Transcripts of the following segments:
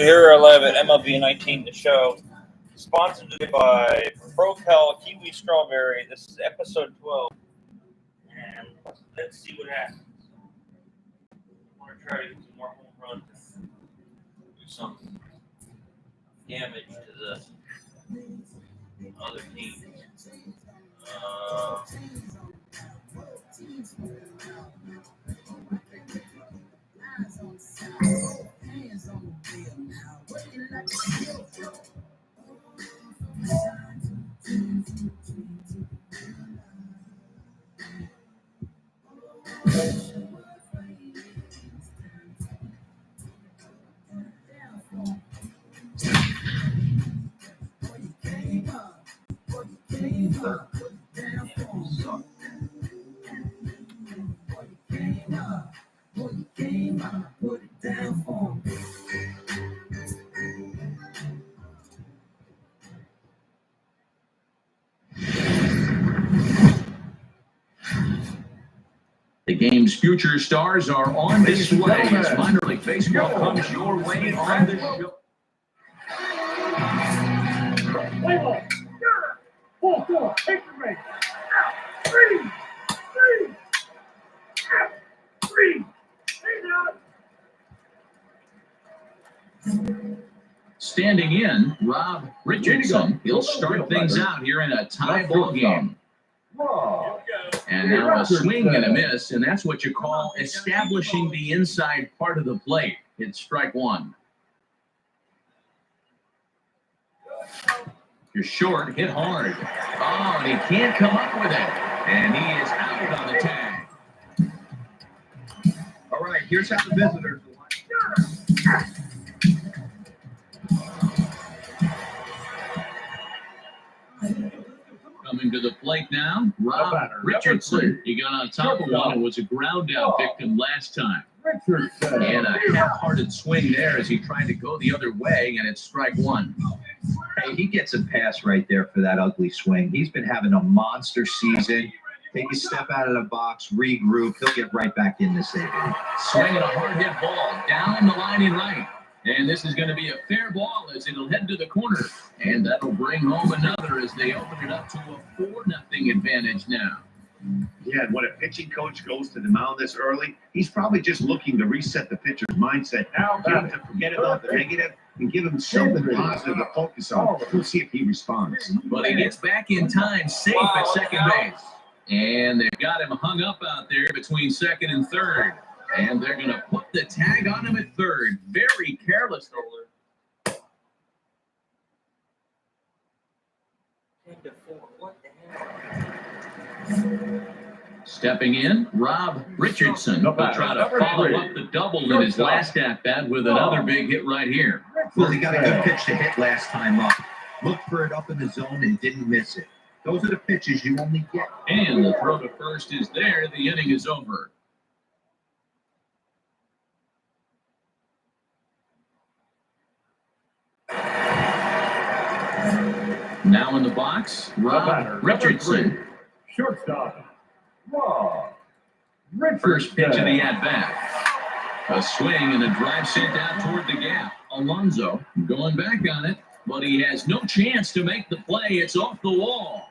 Here live at MLB 19, the show, sponsored today by Propel Kiwi Strawberry. This is episode 12, and let's see what happens. I want to try to get some more home runs, do some damage to the other team. The game's future stars are on display as minor league baseball comes your way on the show. Standing in, Rob Richardson. He'll start things out here in a tie ball game. And now a swing and a miss, and that's what you call establishing the inside part of the plate. It's strike one. You're short, hit hard. Oh, and he can't come up with it. And he is out on the tag. All right, here's how the visitors will Coming to the plate now, Rob Richardson. He got on top of one and was a ground out victim last time. And a half-hearted swing there as he tried to go the other way, and it's strike one. Hey, he gets a pass right there for that ugly swing. He's been having a monster season. Take a step out of the box, regroup. He'll get right back in this inning. Swinging a hard-hit ball down the line in right. And this is going to be a fair ball as it'll head to the corner. And that'll bring home another as they open it up to a 4-0 advantage now. Yeah, and when a pitching coach goes to the mound this early, he's probably just looking to reset the pitcher's mindset. Get him to forget about the negative and give him something positive to focus on. We'll see if he responds. But he gets back in time, safe at second base. And they've got him hung up out there between second and third. And they're going to put the tag on him at third. Very careless. 10-4. What the hell? Stepping in, Rob Richardson will try to follow up the double in his last at-bat with another big hit right here. Well, he got a good pitch to hit last time up. Looked for it up in the zone and didn't miss it. Those are the pitches you only get. And the throw to first is there. The inning is over. Now in the box, Rob Richardson. Shortstop. First pitch of the at-bat. A swing and a drive sent out toward the gap. Alonso going back on it, but he has no chance to make the play. It's off the wall.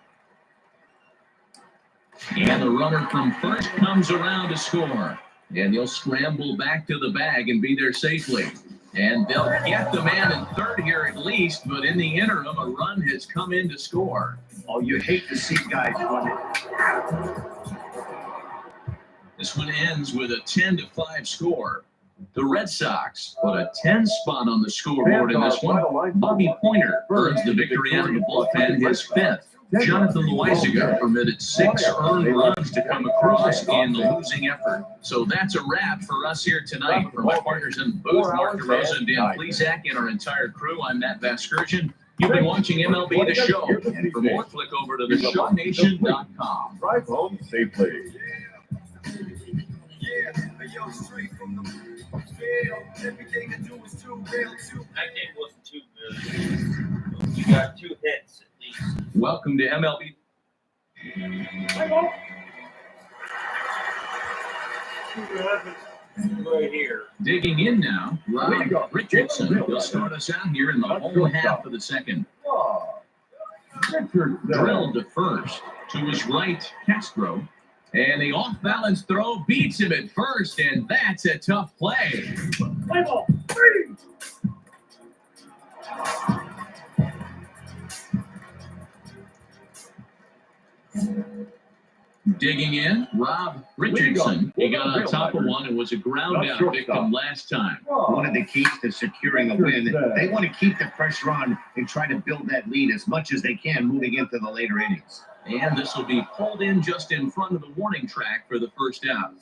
And the runner from first comes around to score. And he'll scramble back to the bag and be there safely. And they'll get the man in third here at least, but in the interim, a run has come in to score. Oh, you hate to see guys run it. This one ends with a 10-5 score. The Red Sox put a 10 spot on the scoreboard in this one. Bobby Pointer earns the victory out of the bullpen, his fifth. Jonathan Loizaga permitted 6 earned runs to come across in the losing effort. So that's a wrap for us here tonight. For my partners in the booth, Mark DeRosa and Dan Plesac, and our entire crew, I'm Matt Vasgersian. You've been watching MLB The Show. And for more, click over to theshownation.com. Drive home safely. That game wasn't too good. You got 2 hits at least. Welcome to MLB. right here. Digging in now, Rob Richardson will start us out here in the home half of the second. Drilled to first. To his right, Castro. And the off-balance throw beats him at first, and that's a tough play. Digging in, Rob Richardson. He got on top of one and was a ground out victim last time. One of the keys to securing a win, they want to keep the pressure on and try to build that lead as much as they can moving into the later innings. And this will be pulled in just in front of the warning track for the first out.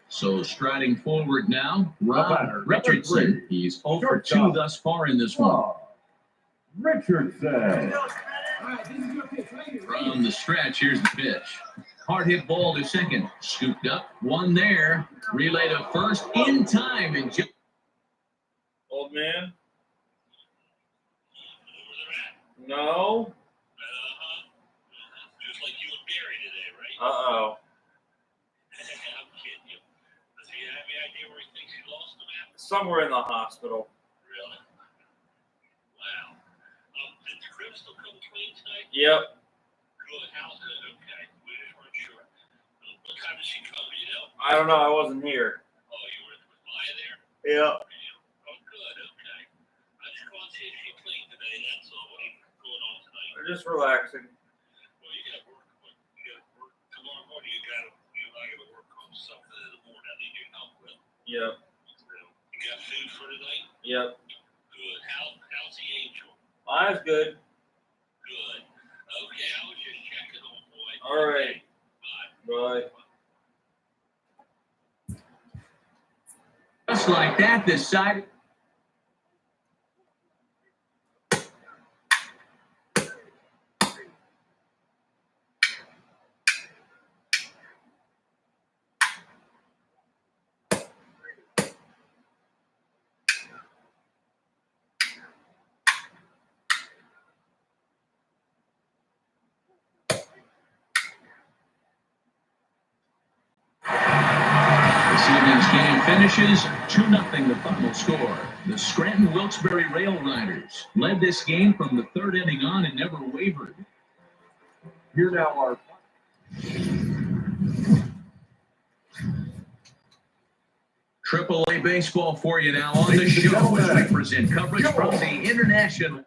So striding forward now, Rob Richardson. He's 0 for 2 thus far in this one. Richardson. From the stretch, here's the pitch. Hard hit ball to second. Scooped up, one there. Relay to first in time. And Old man? No. Just like you and Barry today, right? Uh-oh. I'm kidding you. Does he have any idea where he thinks he lost him at? Somewhere in the hospital. Really? Wow. Did the crib still come clean tonight? Yep. Good. How's it? Okay. We just weren't sure. What time did she come, you know? I don't know. I wasn't here. Oh, you were with Maya there? Yeah. Oh, good. Okay. I just want to see if she cleaned today. That's all. What are you going on tonight? We're just relaxing. Well, you got to work. You got to work tomorrow morning. I got to work on something in the morning. I need your help with. Yep. You got food for tonight? Yep. Good. How's the angel? Mine's good. Good. Okay, I was just checking on boy. All right. Bye. Bye. just like that, this side. This evening's game finishes 2-0 the final score. The Scranton Wilkes-Barre Rail Riders led this game from the third inning on and never wavered. Here now are AAA baseball for you now on the show as we present coverage from the International.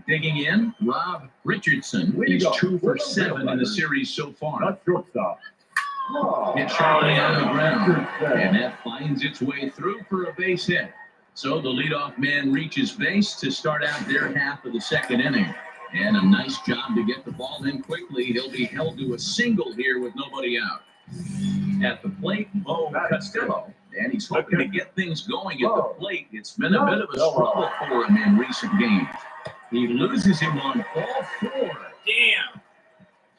Digging in, Rob Richardson. He's 2 for 7 in the series so far. not shortstop. Hit sharply on the ground, and that finds its way through for a base hit. So the leadoff man reaches base to start out their half of the second inning. And a nice job to get the ball in quickly. He'll be held to a single here with nobody out. At the plate, Bo Castillo. And he's hoping to get things going at the plate. It's been a bit of a struggle for him in recent games. He loses him on ball 4. Damn.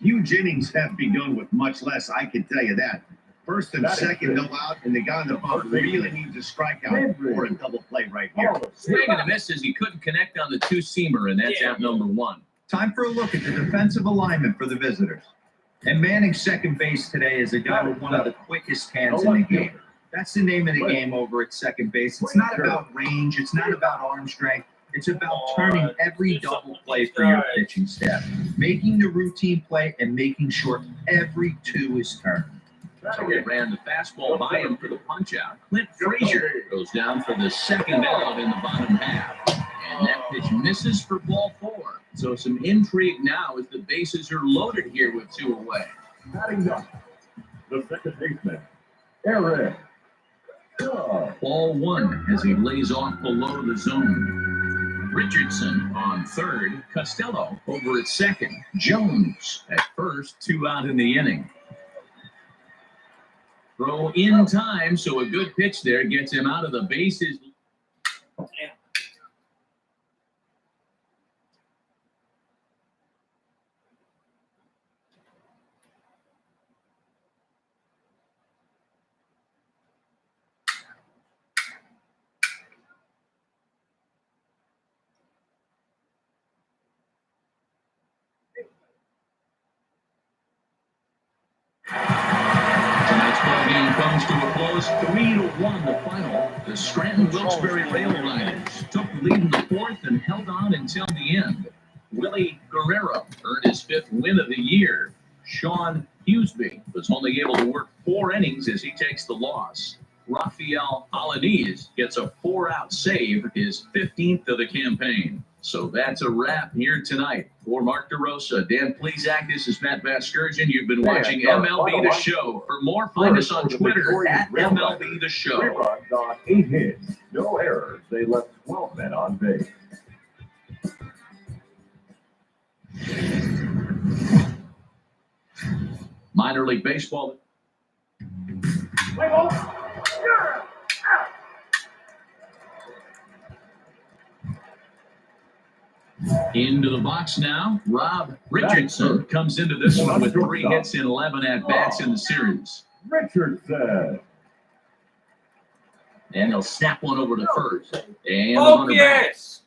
Huge innings have begun with much less, I can tell you that. First and second, no out, and the guy on the bump really needs a strikeout or a double play right here. Swing and a miss as he couldn't connect on the two-seamer, and that's out number 1. Time for a look at the defensive alignment for the visitors. And manning second base today is a guy with one of the quickest hands in the game. That's the name of the game over at second base. It's not about range. It's not about arm strength. It's about turning every double play for your pitching staff, making the routine play and making sure every 2 is turned. So he ran the fastball by him for the punch-out. Clint Frazier goes down for the second out in the bottom half. And that pitch misses for ball 4. So some intrigue now as the bases are loaded here with 2 away. Batting up, the second baseman, Eric. Ball 1 as he lays off below the zone. Richardson on third. Costello over at second. Jones at first. 2 out in the inning. Throw in time, so a good pitch there gets him out of the bases. comes to a close, 3-1 the final. The Scranton Wilkes-Barre Rail Riders took the lead in the fourth and held on until the end. Willie Guerrero earned his 5th win of the year. Sean Hughesby was only able to work 4 innings as he takes the loss. Rafael Alanis gets a 4-out save, his 15th of the campaign. So that's a wrap here tonight. For Mark DeRosa, Dan Plesac, this is Matt Vasgersian. You've been watching MLB The Show. For more, find us on Twitter at MLB The Show. 3 runs on 8 hits. No errors. They left 12 men on base. Minor League Baseball. Into the box now. Rob Richardson comes into this one with 3 hits and 11 at-bats in the series. Richardson. And he'll snap one over to first. And Oh, yes!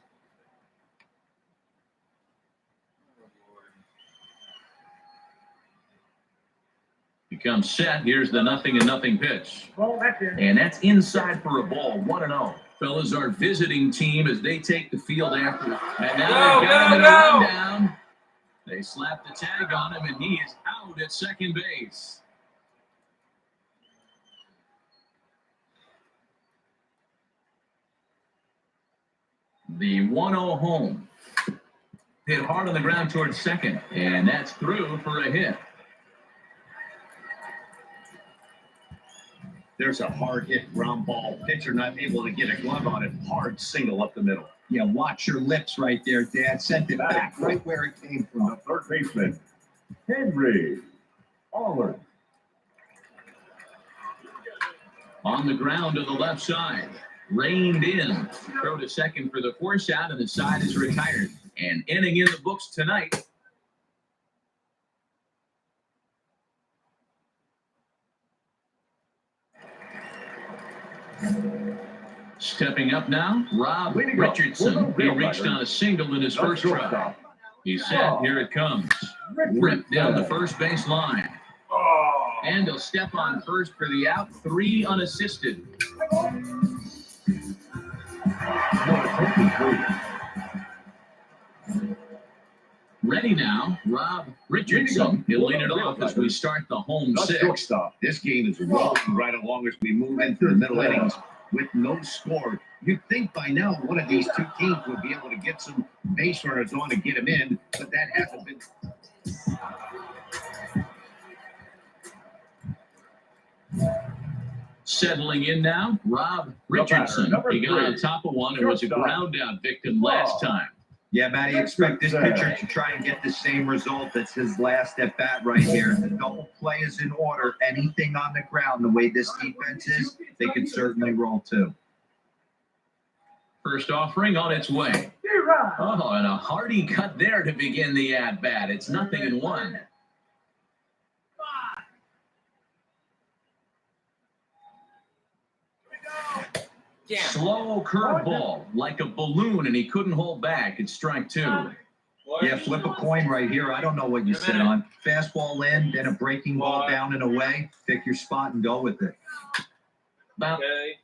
becomes set. Here's the 0-0 pitch. And that's inside for a ball, 1-0. Fellas, our visiting team as they take the field after. And now they've got him in a rundown. They slap the tag on him, and he is out at second base. The 1-0 home. Hit hard on the ground towards second, and that's through for a hit. There's a hard hit ground ball. Pitcher not able to get a glove on it. Hard single up the middle. Yeah, watch your lips right there, Dad. Sent it back right where it came from. The third baseman, Henry Allard. On the ground to the left side. Reined in. Throw to second for the force out, and the side is retired. An inning in the books tonight. Stepping up now, Rob Richardson. He reached on a single in his first try. He's set. Here it comes. Ripped down the first base line. And he'll step on first for the out. 3 unassisted. Ready now, Rob Richardson. He'll lead it off as we start the home 6. This game is rolling right along as we move into the middle innings with no score. You'd think by now one of these two teams would be able to get some base runners on to get them in, but that hasn't been. Settling in now, Rob Richardson. He got on top of one and was a ground out victim last time. Yeah, Matty, expect this pitcher to try and get the same result. That's his last at bat right here. The double play is in order. Anything on the ground, the way this defense is, they can certainly roll too. First offering on its way. Oh, and a hearty cut there to begin the at-bat. It's 0-1. Yeah. Slow curveball, like a balloon, and he couldn't hold back. It's strike 2. Yeah, flip a coin right here. I don't know what you sit on. Fastball in, then a breaking ball down and away. Pick your spot and go with it. Okay.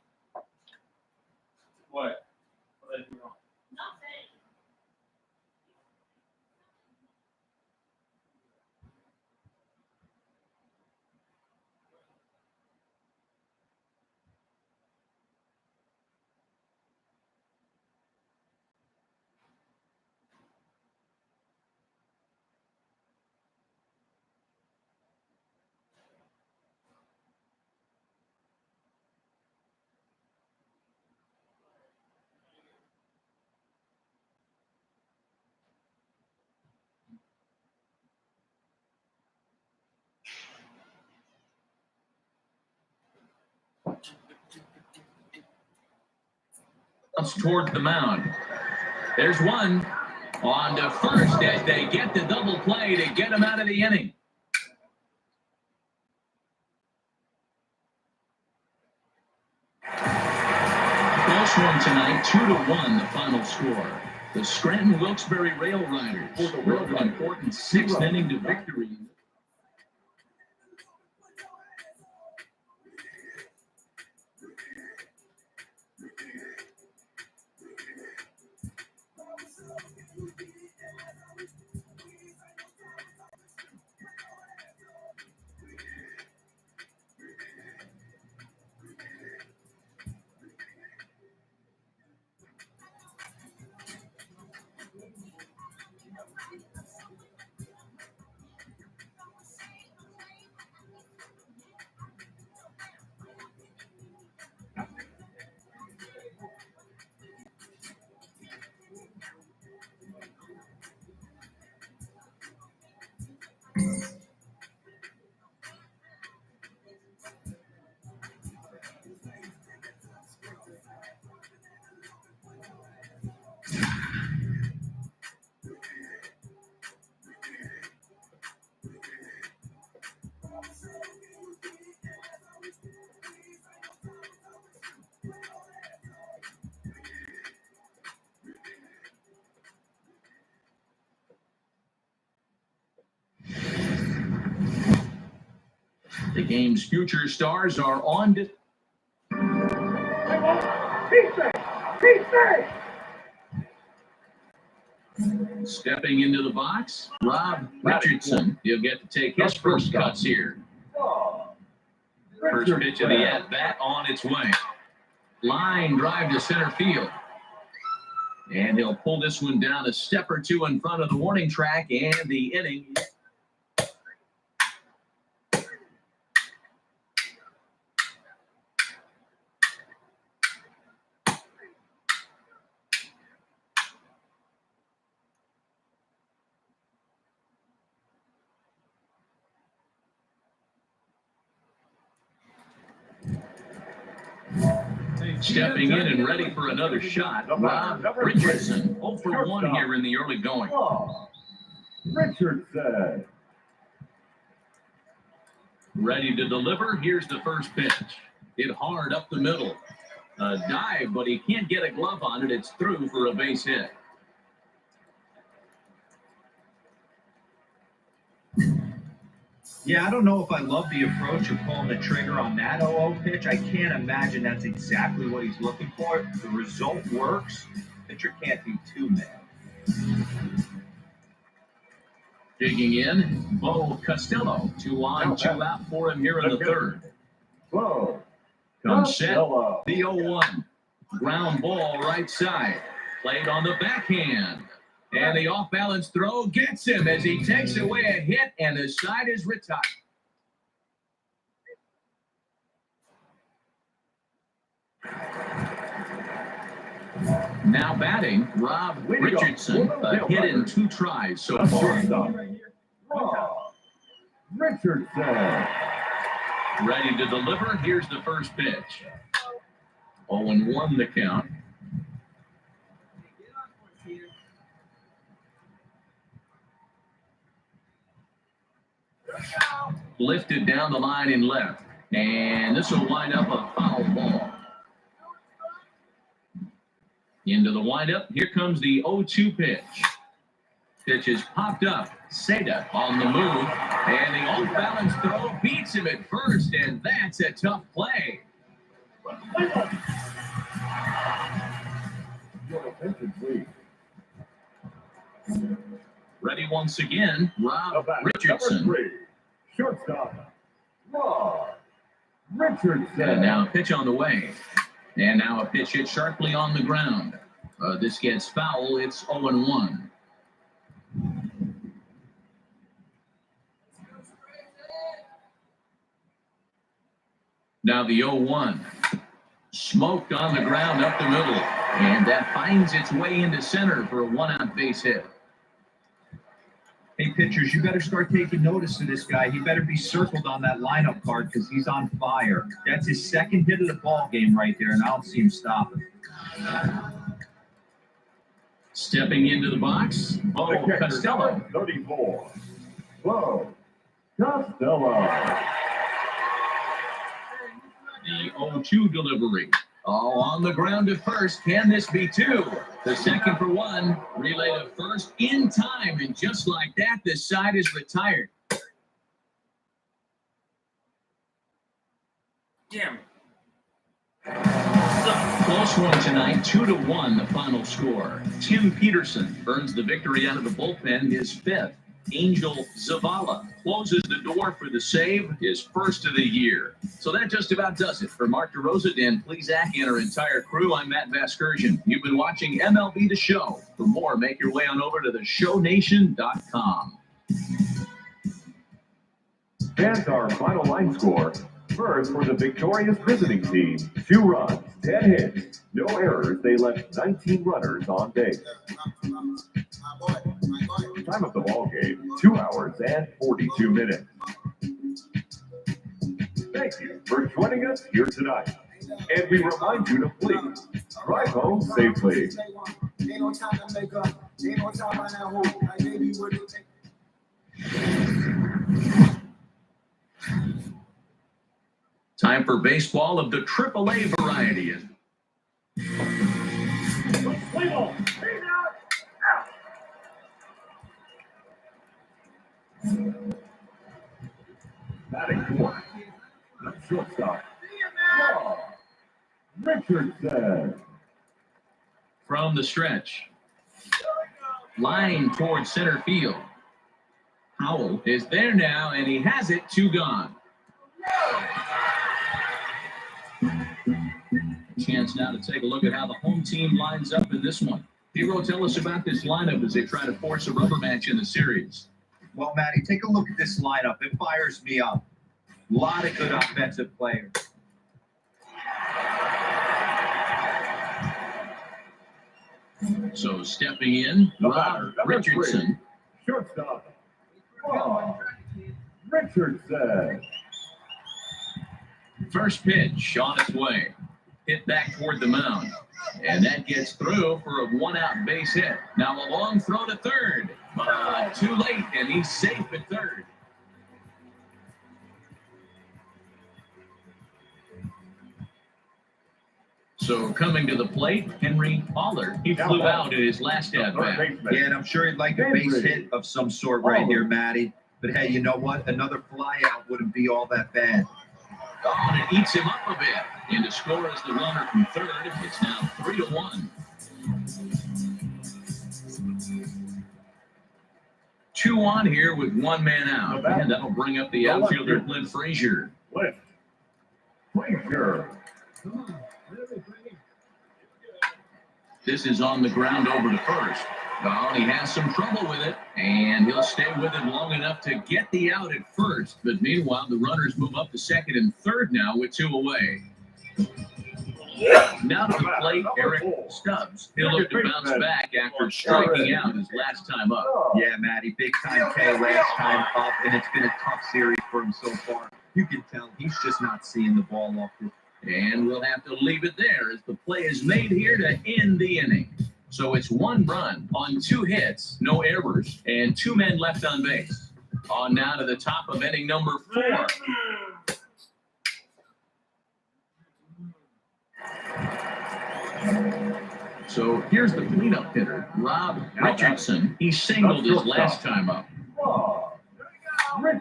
What? What did I do wrong? Toward the mound. There's one. On to first as they get the double play to get him out of the inning. Close one tonight, 2-1 the final score. The Scranton Wilkes-Barre Rail Riders rode an important 6th inning to victory. The game's future stars are on display. Stepping into the box, Rob Richardson. He'll get to take his first cuts here. First pitch of the at-bat on its way. Line drive to center field. And he'll pull this one down a step or two in front of the warning track, and the inning. Stepping in and ready for another shot, Rob Richardson. 0 for 1 here in the early going. Richardson. Ready to deliver. Here's the first pitch. Hit hard up the middle. A dive, but he can't get a glove on it. It's through for a base hit. Yeah, I don't know if I love the approach of pulling the trigger on that 0-0 pitch. I can't imagine that's exactly what he's looking for. The result works. Pitcher can't be too mad. Digging in, Bo Costello. 2 on, 2 out for him here in the third. Whoa. Comes set, the 0-1. Ground ball right side. Played on the backhand. And the off-balance throw gets him as he takes away a hit, and the side is retired. Now batting, Rob Richardson. A hit in 2 tries so far. Richardson. Ready to deliver. Here's the first pitch. 0-1 the count. Lifted down the line in left. And this will wind up a foul ball. Into the windup. Here comes the 0-2 pitch. Pitch is popped up. Seda on the move. And the off-balance throw beats him at first. And that's a tough play. Your attention, please. Ready once again, Rob Richardson. Number 3, shortstop, Rob Richardson. And now a pitch on the way. And now a pitch hit sharply on the ground. This gets foul. It's 0-1. Now the 0-1. Smoked on the ground up the middle. And that finds its way into center for a 1-out base hit. Hey, pitchers, you better start taking notice of this guy. He better be circled on that lineup card because he's on fire. That's his second hit of the ball game right there, and I don't see him stopping. Stepping into the box, Bo Costello. 34. Bo Costello. The 0-2 delivery. Oh, on the ground to first. Can this be 2? The second for 1. Relay to first in time. And just like that, this side is retired. Damn. Close one tonight. 2-1 the final score. Tim Peterson earns the victory out of the bullpen, his 5th. Angel Zavala closes the door for the save, his first of the year. So that just about does it. For Mark DeRosa, Dan Plesac, and our entire crew, I'm Matt Vasgersian. You've been watching MLB The Show. For more, make your way on over to theshownation.com. And our final line score. First, for the victorious visiting team, 2 runs, 10 hits, no errors. They left 19 runners on base. Time of the ball game, 2 hours and 42 minutes. Thank you for joining us here tonight. And we remind you to please drive home safely. Time for baseball of the AAA variety. Batting fourth, Shortstop. Rob Richardson. From the stretch. Line towards center field. Howell is there now, and he has it, 2 gone. Chance now to take a look at how the home team lines up in this one. Hero, tell us about this lineup as they try to force a rubber match in the series. Well, Matty, take a look at this lineup. It fires me up. A lot of good offensive players. So stepping in, Rob Richardson. Shortstop. Rob Richardson. First pitch on its way. Hit back toward the mound. And that gets through for a 1-out base hit. Now a long throw to third. But too late, and he's safe at third. So coming to the plate, Henry Pollard. He flew out in his last at-bat. Yeah, and I'm sure he'd like a base hit of some sort right here, Matty. But hey, you know what? Another flyout wouldn't be all that bad. Oh, and it eats him up a bit. And to score as the runner from third, it's now 3-1. 2 on here with 1 man out. And that'll bring up the outfielder, Clint Frazier. Frazier. This is on the ground over to first. Well, he has some trouble with it, and he'll stay with it long enough to get the out at first. But meanwhile, the runners move up to second and third now with 2 away. Now to the plate, Eric Stubbs. He'll look to bounce back after striking out his last time up. Yeah, Matty, big time K last time up, and it's been a tough series for him so far. You can tell he's just not seeing the ball often. And we'll have to leave it there as the play is made here to end the inning. So it's 1 run on 2 hits, no errors, and 2 men left on base. On now to the top of inning number 4. So here's the cleanup hitter, Rob Richardson. He singled his last time up.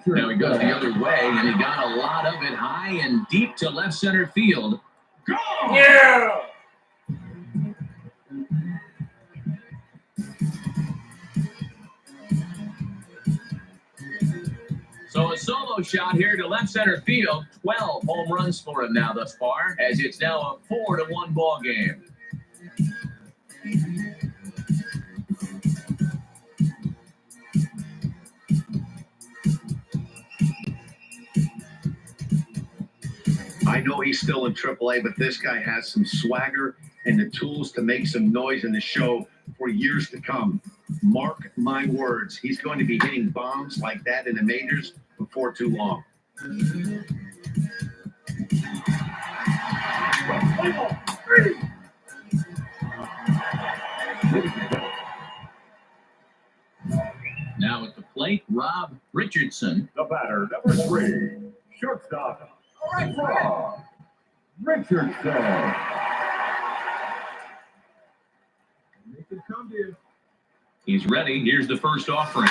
Now he goes the other way, and he got a lot of it high and deep to left center field. Go! Yeah! So a solo shot here to left center field. 12 home runs for him now thus far, as it's now a 4-1 ball game. I know he's still in AAA, but this guy has some swagger and the tools to make some noise in the show for years to come. Mark my words, he's going to be hitting bombs like that in the majors before too long. Now at the plate, Rob Richardson. The batter, number 3. Shortstop. Rob Richardson. He's ready. Here's the first offering.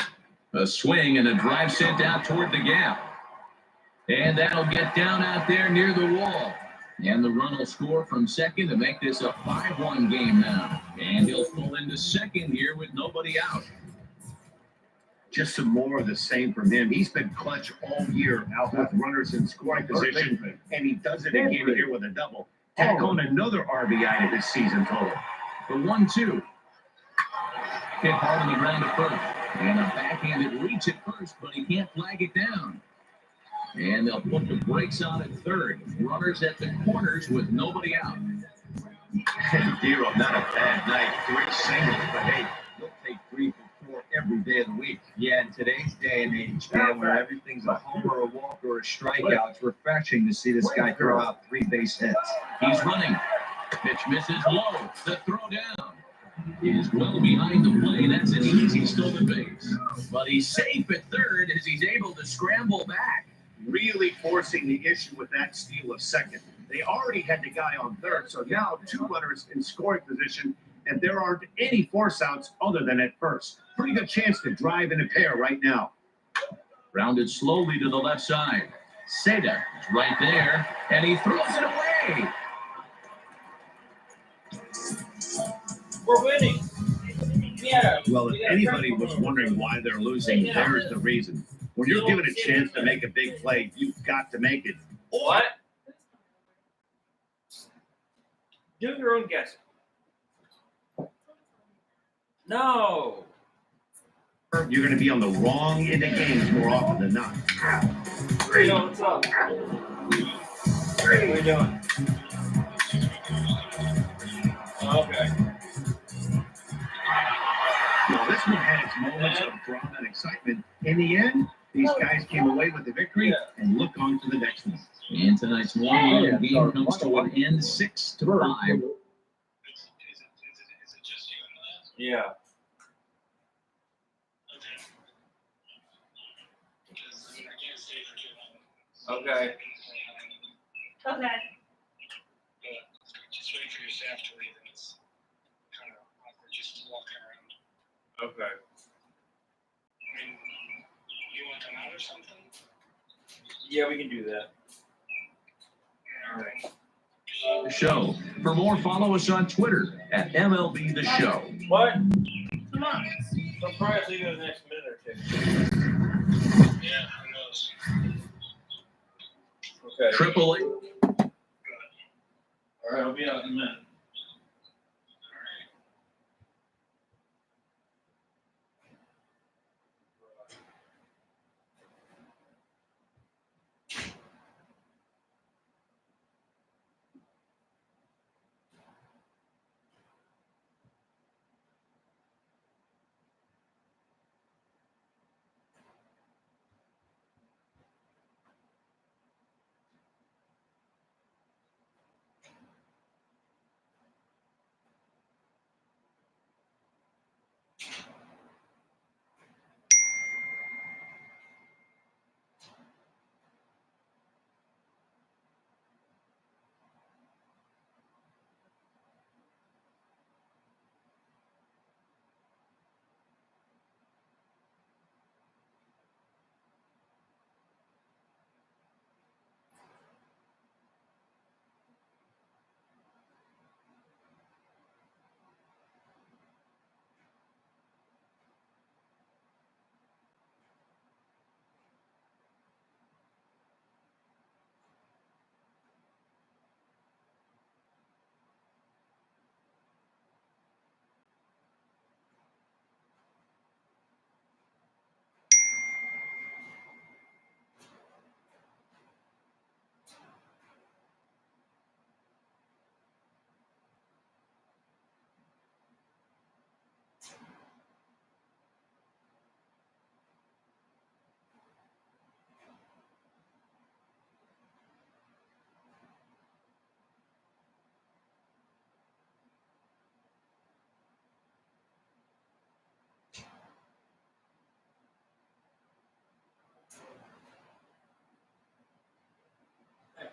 A swing and a drive sent out toward the gap. And that'll get down out there near the wall. And the run will score from second to make this a 5-1 game now. And he'll pull into second here with nobody out. Just some more of the same from him. He's been clutch all year out with runners in scoring position, and he does it again here with a double. Tack on another RBI to his season total. The 1-2. Hit hard on the ground at first. And a backhanded reach at first, but he can't flag it down. And they'll put the brakes on at third. Runners at the corners with nobody out. Hero, not a bad night. 3 singles, but hey, you'll take 3 for 4 every day of the week. Yeah, in today's day and age, man, where everything's a homer, a walk, or a strikeout, it's refreshing to see this guy throw out 3 base hits. He's running. Pitch misses low. The throw down is well behind the play. That's an easy stolen base. But he's safe at third as he's able to scramble back. Really forcing the issue with that steal of second. They already had the guy on third, so now 2 runners in scoring position, and there aren't any force outs other than at first. Pretty good chance to drive in a pair right now. Rounded slowly to the left side. Seda is right there, and he throws it away. We're winning. Yeah. Well, if anybody was wondering why they're losing, there's the reason. When you're given a chance to make a big play, you've got to make it. What? Do your own guess. No. You're going to be on the wrong end of games more often than not. Yo, what's up? What are you doing? Okay. Well, this one had its moments of drama and excitement. In the end, these guys came away with the victory and look on to the next one. And tonight's 1-1 game comes to an end 6-5. Is it just you and that? Yeah. Okay. Because I can't stay for too long. Okay. Okay. But just wait for your staff to leave, and it's kind of awkward just walking around. Okay. I mean, you want to come out or something? Yeah, we can do that. All right. The show. For more, follow us on Twitter at MLB The Show. What? Come on. They'll probably leave in the next minute or two. Yeah, who knows? Okay. Triple A. All right, I'll be out in a minute.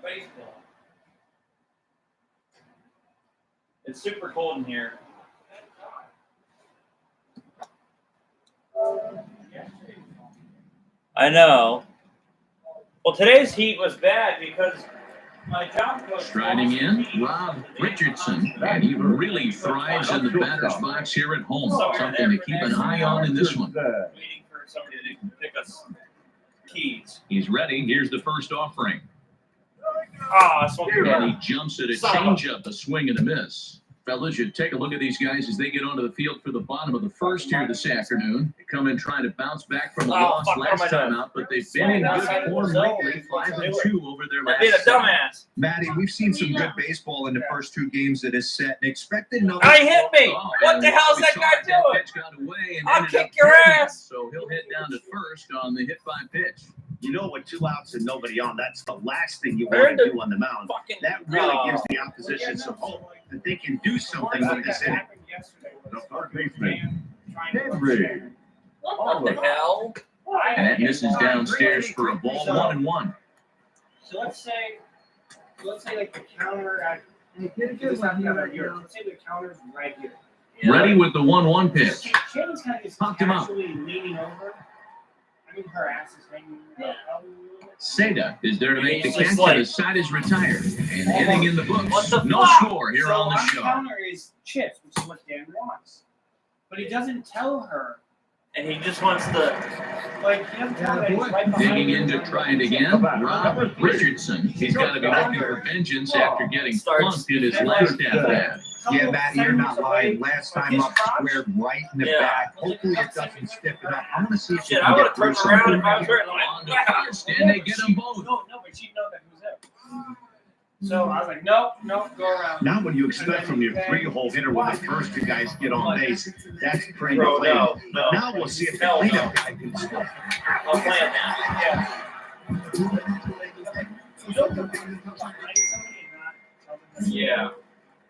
Baseball. It's super cold in here. I know. Well, today's heat was bad because my job coach. Striding in, Rob Richardson, and he really thrives in the batter's box here at home. Something to keep an eye on in this one. Waiting for somebody to pick us keys. He's ready. Here's the first offering. Ah, so And he jumps at a changeup, a swing and a miss. Fellas, you take a look at these guys as they get onto the field for the bottom of the first here this afternoon. They come in trying to bounce back from a loss last time out, but they've been in good form lately, 5-2 over their last being a 7. dumbass. Maddie, we've seen some good baseball in the first two games that is set and expected another. I hit me. Oh, What and the hell's we that saw guy that doing? pitch got away and I'll ended up kick your hitting him. ass. So he'll head down to first on the hit by pitch. You know, with 2 outs and nobody on, that's the last thing you want to do on the mound. Fucking That really gives the opposition some hope that they can do something with this inning. The third baseman, Henry. What the hell? And that misses downstairs for a ball 1-1. So let's say like the counter at let's say the counter's right here. Ready with the 1-1 pitch. Shane's kind of just Popped him up. casually leaning over. I mean, her ass is hanging. Seda is there to make the He's catch, just and like- the side is retired. And hitting in the What books. the No fuck? score here So on the on show. counter is chips, which is what Dan wants. But he doesn't tell her. And he just wants to. Like, he doesn't tell her that he's right behind Digging her. in to try it again, Rob Richardson. He's got to be looking for vengeance after getting plunked in his last at-bat. Yeah, Matt, you're not lying. Last time up, squared right in the Yeah. back. Hopefully it doesn't stiffen up. I'm going to see if Shit, you I can would get have through turned around something. if I was hurt. On to first, and they get them both. No, but she'd know that he was there. So I was like, nope, go around. Not what you expect from your three-hole hitter when the first two guys get on base. That's pretty Bro, clean. no. Now we'll see if the Hell no. cleanup guy can score. I'll play it now. Yeah. You don't have to find somebody and not tell them. Yeah.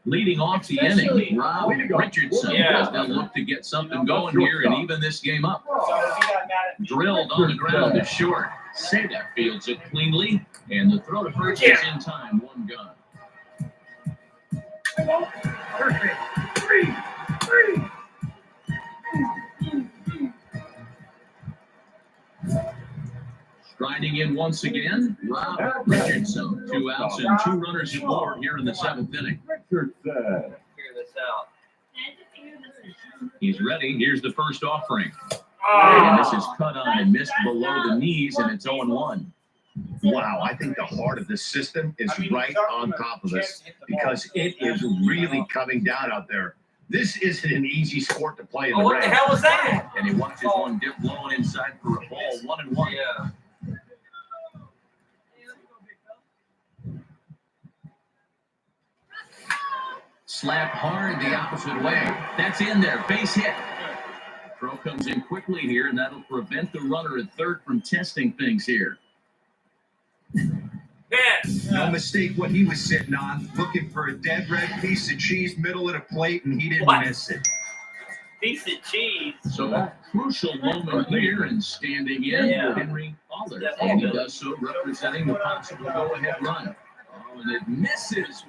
Leading off the inning, Rob Richardson Yeah. does now look to get something going here and even this game up. So if he got mad at me, Drilled on the ground to short. Seda fields it cleanly, and the throw to first is in time, one gun. Striding in once again, Rob Richardson. 2 outs and 2 runners aboard here in the 7th inning. Richardson. Figure this out. He's ready. Here's the first offering. And Ah. this is cut on and missed below the knees, and it's 0-1. Wow, I think the heart of this system is right on top of this because it is really coming down out there. This isn't an easy sport to play in Oh, the what the rain. hell was that? And he watches one dip low and inside for a ball, 1-1. Yeah. Slap hard the opposite way. That's in there. Base hit. Throw comes in quickly here, and that'll prevent the runner at third from testing things here. Yes. No mistake what he was sitting on, looking for a dead red piece of cheese middle of the plate, and he didn't What? miss it. Piece of cheese. So a crucial moment here, and standing in, Yeah. Henry Allard. And he does so representing the possible go-ahead run. Oh, and it misses.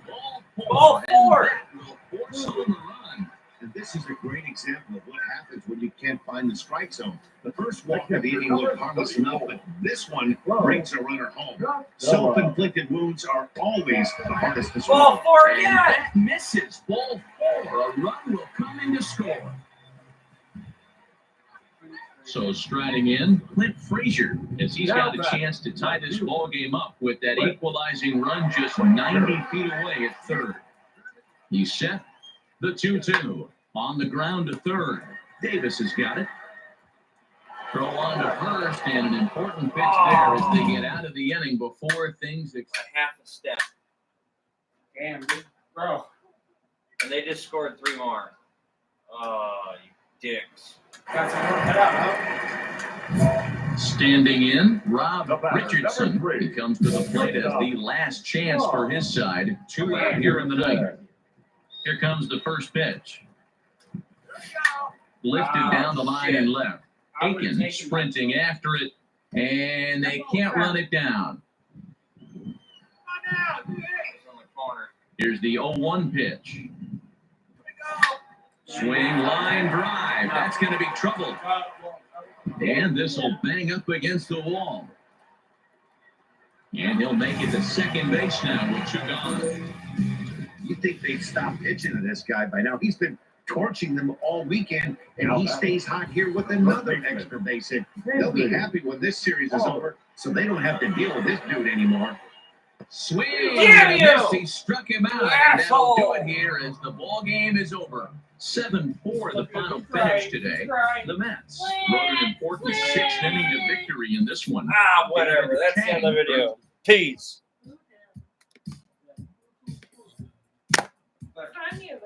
Ball four. And that will force on the run. And this is a great example of what happens when you can't find the strike zone. The first walk of the inning looked harmless enough, but this one brings a runner home. Self-inflicted wounds are always the hardest to Ball swallow. four And again. that misses. Ball 4. A run will come in to score. So striding in, Clint Frazier, as he's got a chance to tie this ball game up with that equalizing run just 90 feet away at third. He's set. The 2-2 on the ground to third. Davis has got it. Throw on to first, and an important pitch there as they get out of the inning before things. A half a step. damn, dude. Bro. And they just scored 3 more. Oh, you dicks. Got some work cut out, huh? Standing in, Rob Richardson. He comes to the plate as the last chance for his side. 2 out here in the ninth. Here comes the first pitch. Lifted down the line and left. Aiken sprinting after it, and they can't run it down. It's on the corner. Here's the 0-1 pitch. Swing, line, drive. That's going to be trouble. And this will bang up against the wall. And he'll make it to second base now with 2 gone. You think they'd stop pitching to this guy by now? He's been torching them all weekend, and he stays hot here with another extra base hit. They'll be happy when this series is over, so they don't have to deal with this dude anymore. Swing! Damn And you! a miss. He struck him out. You And that'll do asshole! it here as the ball game is over. 7-4 the final finish today. The Mets rode an important 6th inning to victory in this one. Ah, whatever. That's the end of the video. Peace. On you.